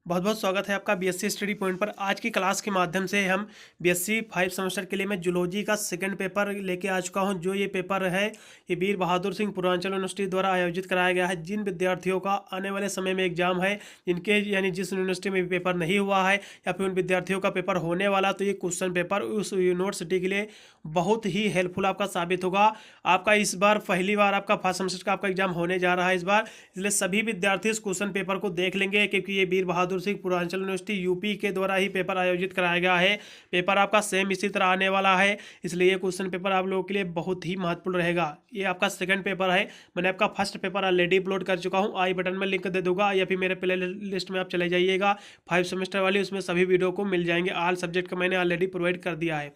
बहुत बहुत स्वागत है आपका बीएससी स्टडी पॉइंट पर। आज की क्लास के माध्यम से हम बीएससी 5 सेमेस्टर के लिए मैं जूलॉजी का सेकंड पेपर लेके आ चुका हूं। जो ये पेपर है ये वीर बहादुर सिंह पूर्वांचल यूनिवर्सिटी द्वारा आयोजित कराया गया है। जिन विद्यार्थियों का आने वाले समय में एग्जाम है, जिनके यानी जिस यूनिवर्सिटी में भी पेपर नहीं हुआ है या फिर उन विद्यार्थियों का पेपर होने वाला, तो ये क्वेश्चन पेपर उस यूनिवर्सिटी के लिए बहुत ही हेल्पफुल आपका साबित होगा। आपका इस बार पहली बार आपका फर्स्ट सेमेस्टर का आपका एग्जाम होने जा रहा है इस बार, इसलिए सभी विद्यार्थी इस क्वेश्चन पेपर को देख लेंगे, क्योंकि ये वीर बहादुर सिंह पूर्वांचल यूनिवर्सिटी यूपी के द्वारा ही पेपर आयोजित कराया गया है। पेपर आपका सेम इसी तरह आने वाला है, इसलिए ये क्वेश्चन पेपर आप लोगों के लिए बहुत ही महत्वपूर्ण रहेगा। ये आपका सेकंड पेपर है। मैंने आपका फर्स्ट पेपर ऑलरेडी अपलोड कर चुका हूँ, आई बटन में लिंक दे दूंगा, या फिर मेरे प्ले लिस्ट में आप चले जाइएगा 5 सेमेस्टर वाली, उसमें सभी वीडियो को मिल जाएंगे। ऑल सब्जेक्ट का मैंने ऑलरेडी प्रोवाइड कर दिया है।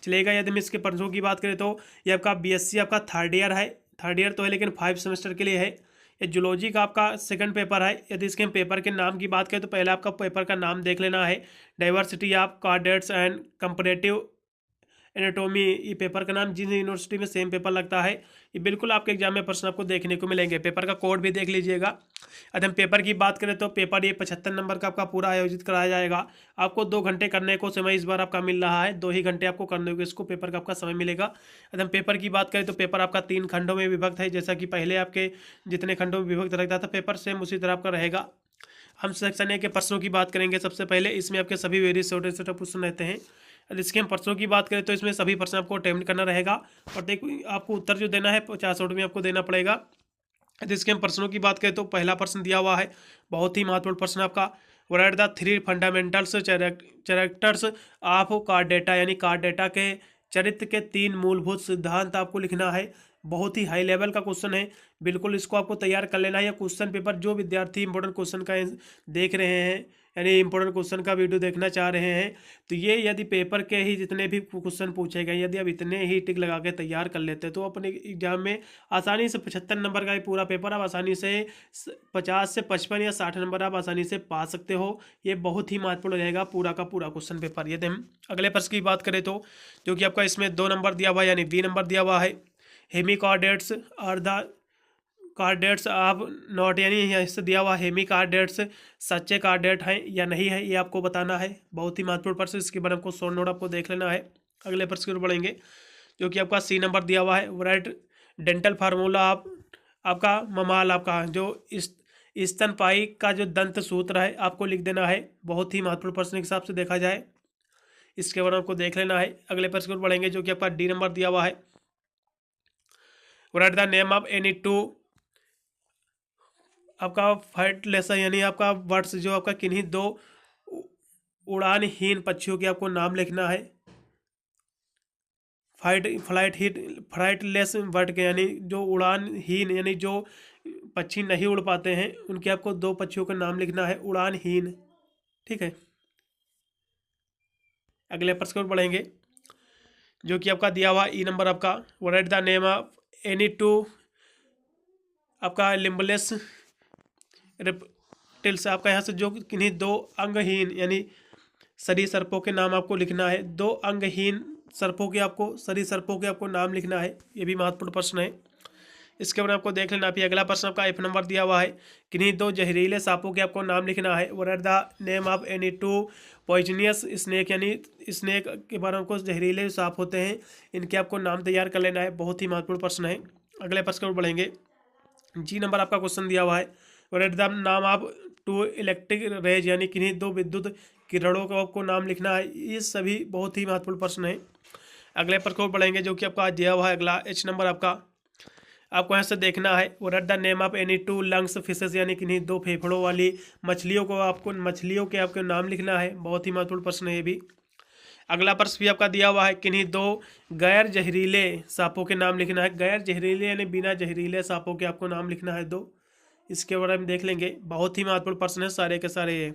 चलेगा। यदि हम इसके प्रश्नों की बात करें तो ये आपका बीएससी आपका थर्ड ईयर है। थर्ड ईयर तो है लेकिन 5 सेमेस्टर के लिए है। ये जूलॉजी का आपका सेकंड पेपर है। यदि इसके हम पेपर के नाम की बात करें तो पहले आपका पेपर का नाम देख लेना है, diversity of chordates and comparative anatomy. ये पेपर का नाम जिन यूनिवर्सिटी में सेम पेपर लगता है, ये बिल्कुल आपके एग्जाम में प्रश्न आपको देखने को मिलेंगे। पेपर का कोड भी देख लीजिएगा। यदि हम पेपर की बात करें तो पेपर ये 75 नंबर का आपका पूरा आयोजित कराया जाएगा। आपको 2 घंटे करने को समय इस बार आपका मिल रहा है, 2 ही घंटे आपको करने को इसको पेपर का आपका समय मिलेगा। यदि हम पेपर की बात करें तो पेपर आपका 3 खंडों में विभक्त है, जैसा कि पहले आपके जितने खंडों में विभक्त रहता था पेपर, सेम उसी तरह आपका रहेगा। हम सेक्शन ए के प्रश्नों की बात करेंगे। सबसे पहले इसमें आपके सभी वेरी छोटे छोटे क्वेश्चन रहते हैं। यदि इसके हम प्रश्नों की बात करें तो इसमें सभी प्रश्न आपको अटेम्प्ट करना रहेगा, और देखो आपको उत्तर जो देना है 50 मिनट में आपको देना पड़ेगा। यदि इसके हम प्रश्नों की बात करें तो पहला प्रश्न दिया हुआ है, बहुत ही महत्वपूर्ण प्रश्न आपका, right the 3 fundamentals characters of card data, यानी कार्ड डेटा के चरित्र के 3 मूलभूत सिद्धांत आपको लिखना है। बहुत ही हाई लेवल का क्वेश्चन है, बिल्कुल इसको आपको तैयार कर लेना है। क्वेश्चन पेपर जो विद्यार्थी इंपॉर्टेंट क्वेश्चन का देख रहे हैं, यानी इंपॉर्टेंट क्वेश्चन का वीडियो देखना चाह रहे हैं, तो ये यदि पेपर के ही जितने भी क्वेश्चन पूछे गए यदि आप इतने ही टिक लगा के तैयार कर लेते तो अपने एग्जाम में आसानी से 75 नंबर का ये पूरा पेपर आप आसानी से 50 से 55 या 60 नंबर आप आसानी से पा सकते हो। ये बहुत ही महत्वपूर्ण रहेगा पूरा का पूरा क्वेश्चन पेपर। यदि हम अगले प्रश्न की बात करें तो जो कि आपका इसमें 2 नंबर दिया हुआ है, यानी बी नंबर दिया हुआ है, hemichordates are the chordates आप नॉट, यानी यहाँ से दिया हुआ हेमी कार्डेट्स सच्चे कार्डेट हैं या नहीं है, ये आपको बताना है। बहुत ही महत्वपूर्ण प्रश्न, इसके बारे में आपको शॉर्ट नोट आपको देख लेना है। अगले प्रश्न की ओर बढ़ेंगे जो कि आपका सी नंबर दिया हुआ है, राइट डेंटल फार्मूला आप आपका ममाल आपका जो स्तनपायी का जो दंत सूत्र है आपको लिख देना है। बहुत ही महत्वपूर्ण प्रश्न के हिसाब से देखा जाए, इसके बारे में आपको देख लेना है। अगले प्रश्न की ओर बढ़ेंगे जो कि आपका डी नंबर दिया हुआ है, right the name of any 2 आपका फ्लाइट लेसन, यानी आपका वर्ड्स जो आपका किन्हीं 2 उड़ानहीन पक्षियों के आपको नाम लिखना है। फ्लाइटलेस बर्ड के, यानी जो उड़ानहीन, यानी जो पक्षी नहीं उड़ पाते हैं उनके आपको 2 पक्षियों का नाम लिखना है, उड़ानहीन। ठीक है। अगले प्रश्न की ओर बढ़ेंगे जो कि आपका दिया हुआ ई नंबर आपका, right the name of any 2 आपका लिम्बलेस रेप्टिल्स, आपका यहाँ से जो किन्हीं 2 अंगहीन यानी सरीसृपों के नाम आपको लिखना है। 2 अंगहीन सर्पों के आपको सरीसृपों के आपको नाम लिखना है। ये भी महत्वपूर्ण प्रश्न है, इसके बारे में आपको देख लेना। फिर अगला प्रश्न आपका एफ नंबर दिया हुआ है, किन्हीं 2 जहरीले सांपों के आपको नाम लिखना है, what are the name of any 2 poisonous snake, यानी स्नेक के बारे में आपको जहरीले सांप होते हैं इनके आपको नाम तैयार कर लेना है। बहुत ही महत्वपूर्ण प्रश्न है। अगले प्रश्न की ओर बढ़ेंगे। जी नंबर आपका क्वेश्चन दिया हुआ है, व्हाट आर द नाम ऑफ 2 इलेक्ट्रिक रेज, यानी किन्हीं 2 विद्युत किरणों का आपको नाम लिखना है। ये सभी बहुत ही महत्वपूर्ण प्रश्न है। अगले प्रश्न को बढ़ेंगे जो कि आपका दिया हुआ है अगला एच नंबर आपको यहाँ से देखना है, what are the name of any 2 lungs fishes, यानी किन्हीं 2 फेफड़ों वाली मछलियों के आपको नाम लिखना है। बहुत ही महत्वपूर्ण प्रश्न है ये भी। अगला प्रश्न भी आपका दिया हुआ है, किन्हीं 2 गैर जहरीले सांपों के नाम लिखना है। गैर जहरीले यानी बिना जहरीले सांपों के आपको नाम लिखना है 2। इसके बारे में देख लेंगे। बहुत ही महत्वपूर्ण प्रश्न है सारे के सारे ये।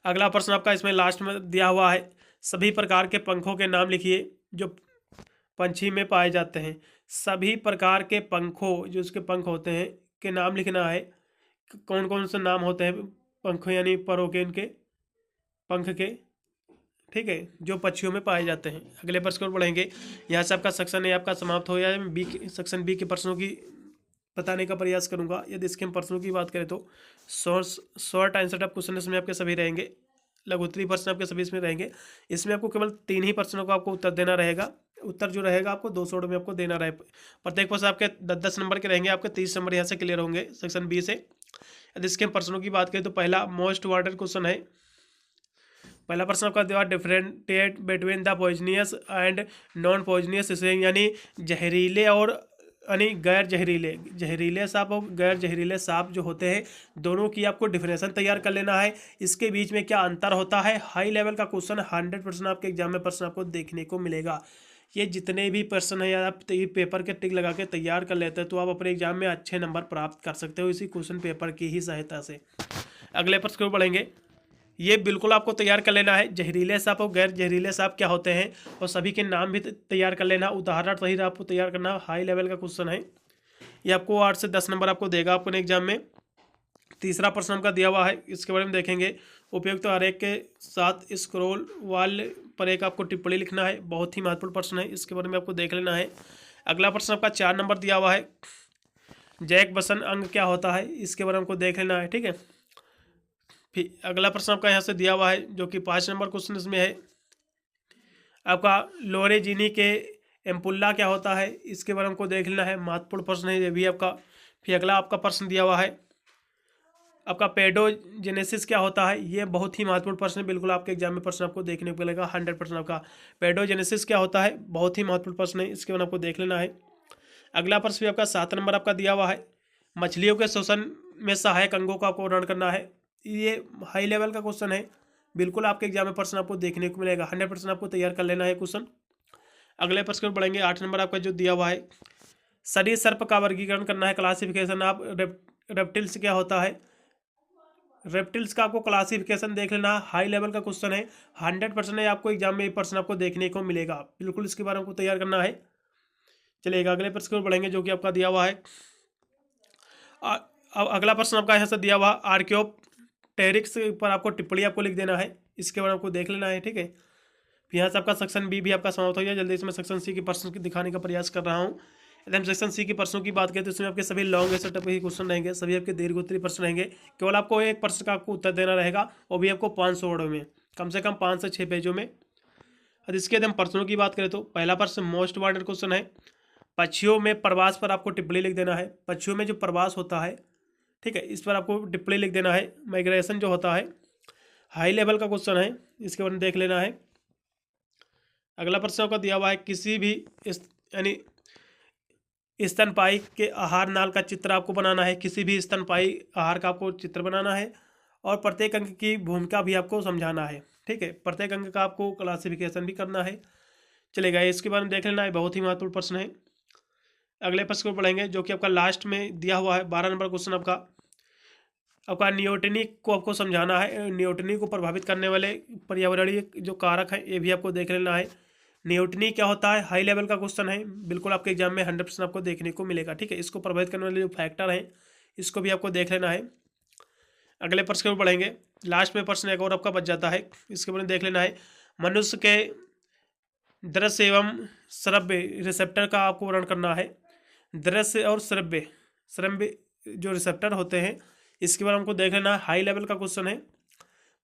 अगला प्रश्न आपका इसमें लास्ट में दिया हुआ है, सभी प्रकार के पंखों के नाम लिखिए जो पंछी में पाए जाते हैं। सभी प्रकार के पंखों, जो उसके पंख होते हैं, के नाम लिखना है। कौन कौन से नाम होते हैं पंखों, यानी परों के, इनके पंख के, ठीक है, जो पक्षियों में पाए जाते हैं। अगले प्रश्न को बढ़ेंगे। यहाँ से आपका सेक्शन ए आपका समाप्त हो गया है। सेक्शन बी के प्रश्नों की बताने का प्रयास करूंगा। यदि इसके हम प्रश्नों की बात करें तो शॉर्ट आंसर ऑफ क्वेश्चन इसमें आपके सभी रहेंगे, लघुत्तरीय प्रश्न आपके सभी इसमें रहेंगे। इसमें आपको केवल 3 ही प्रश्नों का आपको उत्तर देना रहेगा। उत्तर जो रहेगा आपको 200 में आपको देना रहे। प्रत्येक प्रश्न आपके 10-10 नंबर के रहेंगे, आपके 30 नंबर यहाँ से क्लियर होंगे सेक्शन बी से। यदि इसके हम प्रश्नों की बात करें तो पहला मोस्ट वांटेड क्वेश्चन है। पहला प्रश्न आपका दिया differentiate between the poisonous and non poisonous, यानी जहरीले और यानी गैर जहरीले सांप और गैर जहरीले सांप जो होते हैं दोनों की आपको डिफिनेशन तैयार कर लेना है। इसके बीच में क्या अंतर होता है, हाई लेवल का क्वेश्चन 100% आपके एग्जाम में प्रश्न आपको देखने को मिलेगा। ये जितने भी प्रश्न है या आप पेपर के टिक लगा के तैयार कर लेते हैं तो आप अपने एग्जाम में अच्छे नंबर प्राप्त कर सकते हो इसी क्वेश्चन पेपर की ही सहायता से। अगले प्रश्न को पढ़ेंगे। ये बिल्कुल आपको तैयार कर लेना है, जहरीले सांप और गैर जहरीले सांप क्या होते हैं और सभी के नाम भी तैयार कर लेना। उदाहरण सहित आपको तैयार करना, हाई लेवल का क्वेश्चन है। ये आपको 8 से 10 नंबर आपको देगा अपने एग्जाम में। तीसरा प्रश्न आपका दिया हुआ है, इसके बारे में देखेंगे। उपयुक्त आरेख के साथ स्क्रॉल वॉल पर एक आपको टिप्पणी लिखना है, बहुत ही महत्वपूर्ण प्रश्न है, इसके बारे में आपको देख लेना है। अगला प्रश्न आपका 4 नंबर दिया हुआ है, जैक बसन अंग क्या होता है, इसके बारे में आपको देख लेना है, ठीक है। फिर अगला प्रश्न आपका यहाँ से दिया हुआ है जो कि 5 नंबर क्वेश्चन इसमें है, आपका लोरेजीनी के एम्पुल्ला क्या होता है, इसके बारे में हमको देख लेना है, महत्वपूर्ण प्रश्न है ये भी आपका। फिर अगला आपका प्रश्न दिया हुआ है, आपका पेडोजेनेसिस क्या होता है, ये बहुत ही महत्वपूर्ण प्रश्न है, बिल्कुल आपके एग्जाम में प्रश्न आपको देखने को मिलेगा 100%। आपका पेडोजेनेसिस क्या होता है, बहुत ही महत्वपूर्ण प्रश्न है, इसके बारे में आपको देख लेना है। अगला प्रश्न भी आपका 7 नंबर आपका दिया हुआ है, मछलियों के श्वसन में सहायक अंगों का आपको वर्णन करना है। ये हाई लेवल का क्वेश्चन है, बिल्कुल आपके एग्जाम में प्रश्न आपको देखने को मिलेगा, 100% आपको तैयार कर लेना है क्वेश्चन। अगले प्रश्न पर बढ़ेंगे। 8 नंबर आपका जो दिया हुआ है, सरीसृप का वर्गीकरण करना है, क्लासिफिकेशन आप रेप्टिल्स क्या होता है, रेप्टिल्स का आपको क्लासिफिकेशन देख लेना। हाई लेवल का क्वेश्चन है, 100% है, आपको एग्जाम में ये प्रश्न आपको देखने को मिलेगा, बिल्कुल इसके बारे में आपको तैयार करना है। चलिएगा अगले प्रश्न पर बढ़ेंगे जो कि आपका दिया हुआ है। अब अगला प्रश्न आपका यहाँ से दिया हुआ आर्कियोप्टेरिक्स पर आपको टिप्पणी आपको लिख देना है, इसके बारे में आपको देख लेना है, ठीक है। फिर यहाँ से आपका सेक्शन बी भी आपका समाप्त हो गया। जल्दी से मैं सेक्शन सी के प्रश्न दिखाने का प्रयास कर रहा हूँ। यदि हम सेक्शन सी के प्रश्नों की बात करें तो इसमें आपके सभी लॉन्ग आंसर टाइप के क्वेश्चन रहेंगे, सभी आपके दीर्घोत्तरीय प्रश्न रहेंगे। केवल आपको एक प्रश्न का आपको उत्तर देना रहेगा, वो भी आपको 500 वर्डों में, कम से कम 5 से 6 पेजों में। अब इसके यदि हम प्रश्नों की बात करें तो पहला प्रश्न मोस्ट वांटेड क्वेश्चन है, पक्षियों में प्रवास पर आपको टिप्पणी लिख देना है। पक्षियों में जो प्रवास होता है, ठीक है, इस पर आपको टिप्पणी लिख देना है। माइग्रेशन जो होता है, हाई लेवल का क्वेश्चन है, इसके बारे में देख लेना है। अगला प्रश्न आपका दिया हुआ है, किसी भी यानी स्तनपायी के आहार नाल का चित्र आपको बनाना है, किसी भी स्तनपायी आहार का आपको चित्र बनाना है और प्रत्येक अंग की भूमिका भी आपको समझाना है, ठीक है। प्रत्येक अंग का आपको क्लासिफिकेशन भी करना है, चलेगा, इसके बारे में देख लेना है, बहुत ही महत्वपूर्ण प्रश्न है। अगले प्रश्न को पढ़ेंगे जो कि आपका लास्ट में दिया हुआ है, 12 नंबर क्वेश्चन आपका नियोटनी को आपको समझाना है। नियोटनी को प्रभावित करने वाले पर्यावरणीय जो कारक हैं ये भी आपको देख लेना है। नियोटनी क्या होता है, हाई लेवल का क्वेश्चन है, बिल्कुल आपके एग्जाम में 100% आपको देखने को मिलेगा, ठीक है। इसको प्रभावित करने वाले जो फैक्टर हैं इसको भी आपको देख लेना है। अगले प्रश्न को पढ़ेंगे, लास्ट में प्रश्न एक और आपका बच जाता है, इसके बारे में देख लेना है। मनुष्य के दृश्य एवं श्रव्य रिसेप्टर का आपको वर्णन करना है। दृश्य और श्रव्य जो रिसेप्टर होते हैं इसके बारे में हमको देख लेना है। हाई लेवल का क्वेश्चन है,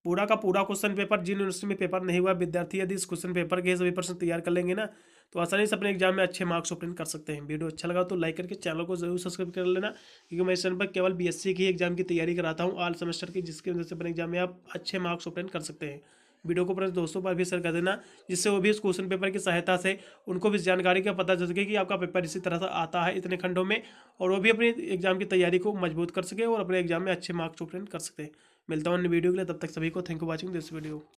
पूरा का पूरा क्वेश्चन पेपर, जिन यूनिवर्सिटी में पेपर नहीं हुआ विद्यार्थी यदि इस क्वेश्चन पेपर के सभी प्रश्न तैयार कर लेंगे ना तो आसानी से अपने एग्जाम में अच्छे मार्क्स ऑब्टेन कर सकते हैं। वीडियो अच्छा लगा तो लाइक करके चैनल को जरूर सब्सक्राइब कर लेना, क्योंकि मैं इस चैनल पर केवल बीएससी की एग्जाम की तैयारी कराता हूँ, ऑल सेमेस्टर की, जिसकी वजह से अपने एग्जाम में आप अच्छे मार्क्स ऑब्टेन कर सकते हैं। वीडियो को अपने दोस्तों पर भी शेयर कर देना, जिससे वो भी इस क्वेश्चन पेपर की सहायता से उनको भी जानकारी का पता चल सके कि आपका पेपर इसी तरह से आता है इतने खंडों में, और वो भी अपनी एग्जाम की तैयारी को मजबूत कर सके और अपने एग्जाम में अच्छे मार्क्स ऑब्टेन कर सकते हैं। मिलता हूँ अन्य वीडियो के लिए, तब तक सभी को thank you watching this video.